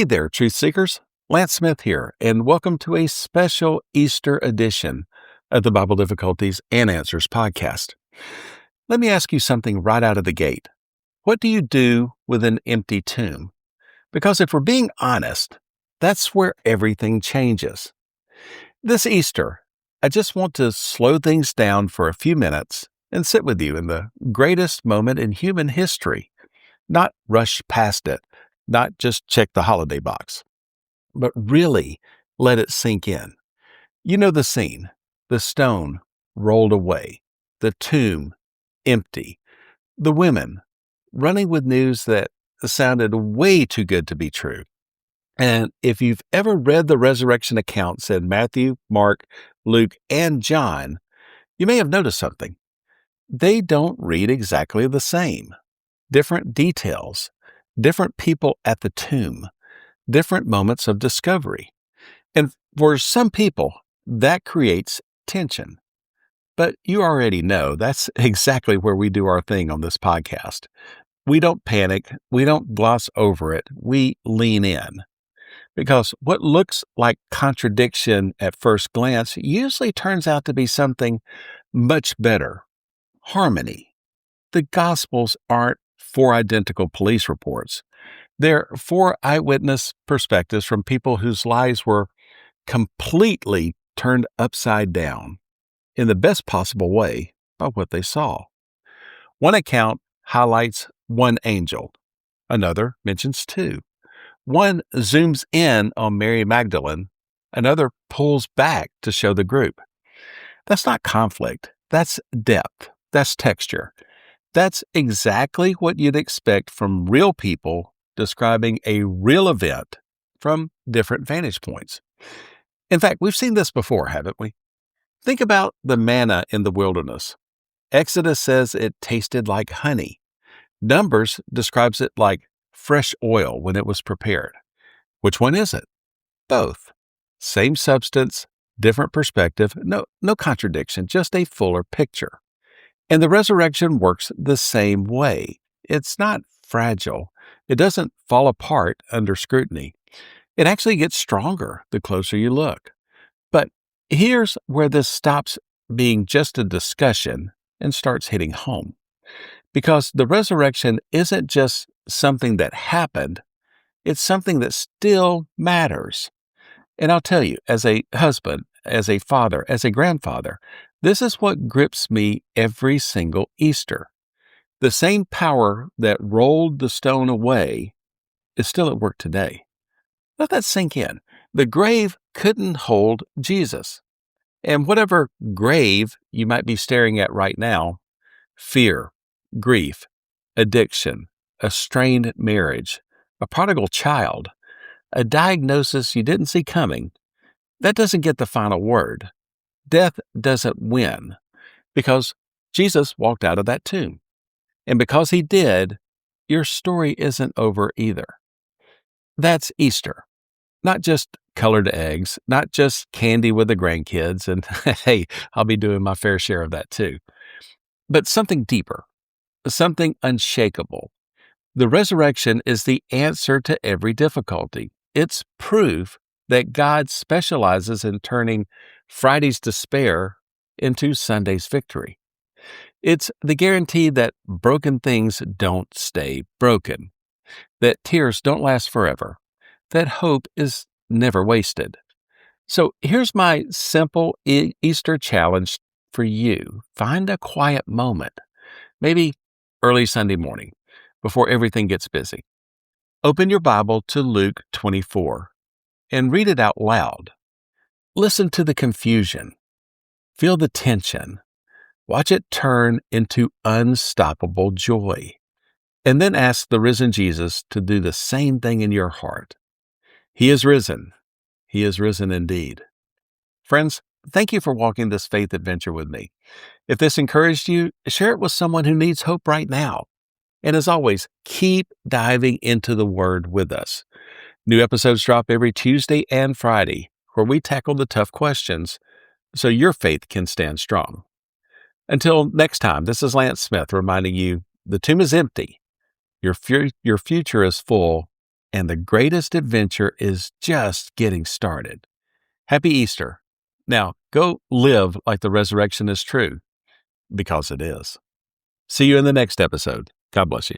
Hey there, truth seekers. Lance Smith here, and welcome to a special Easter edition of the Bible Difficulties and Answers podcast. Let me ask you something right out of the gate. What do you do with an empty tomb? Because if we're being honest, that's where everything changes. This Easter, I just want to slow things down for a few minutes and sit with you in the greatest moment in human history, not rush past it, not just check the holiday box, but really let it sink in. You know the scene: the stone rolled away, the tomb empty, the women running with news that sounded way too good to be true. And if you've ever read the resurrection accounts in Matthew, Mark, Luke, and John, you may have noticed something. They don't read exactly the same. Different details, different people at the tomb, different moments of discovery. And for some people, that creates tension. But you already know that's exactly where we do our thing on this podcast. We don't panic. We don't gloss over it. We lean in. Because what looks like contradiction at first glance usually turns out to be something much better: harmony. The Gospels aren't four identical police reports. They're four eyewitness perspectives from people whose lives were completely turned upside down in the best possible way by what they saw. One account highlights one angel. Another mentions two. One zooms in on Mary Magdalene. Another pulls back to show the group. That's not conflict. That's depth. That's texture. That's exactly what you'd expect from real people describing a real event from different vantage points. In fact, we've seen this before, haven't we? Think about the manna in the wilderness. Exodus says it tasted like honey. Numbers describes it like fresh oil when it was prepared. Which one is it? Both. Same substance, different perspective, no contradiction, just a fuller picture. And the resurrection works the same way. It's not fragile. It doesn't fall apart under scrutiny. It actually gets stronger the closer you look. But here's where this stops being just a discussion and starts hitting home. Because the resurrection isn't just something that happened, it's something that still matters. And I'll tell you, as a husband, as a father, as a grandfather, this is what grips me every single Easter. The same power that rolled the stone away is still at work today. Let that sink in. The grave couldn't hold Jesus. And whatever grave you might be staring at right now, fear, grief, addiction, a strained marriage, a prodigal child, a diagnosis you didn't see coming, that doesn't get the final word. Death doesn't win, because Jesus walked out of that tomb. And because he did, your story isn't over either. That's Easter. Not just colored eggs, not just candy with the grandkids, and hey, I'll be doing my fair share of that too. But something deeper, something unshakable. The resurrection is the answer to every difficulty. It's proof that God specializes in turning Friday's despair into Sunday's victory. It's the guarantee that broken things don't stay broken, that tears don't last forever, that hope is never wasted. So here's my simple Easter challenge for you. Find a quiet moment, maybe early Sunday morning, before everything gets busy. Open your Bible to Luke 24 and read it out loud. Listen to the confusion. Feel the tension. Watch it turn into unstoppable joy. And then ask the risen Jesus to do the same thing in your heart. He is risen. He is risen indeed. Friends, thank you for walking this faith adventure with me. If this encouraged you, share it with someone who needs hope right now. And as always, keep diving into the Word with us. New episodes drop every Tuesday and Friday, where we tackle the tough questions so your faith can stand strong. Until next time, this is Lance Smith reminding you the tomb is empty, your future is full, and the greatest adventure is just getting started. Happy Easter. Now, go live like the resurrection is true, because it is. See you in the next episode. God bless you.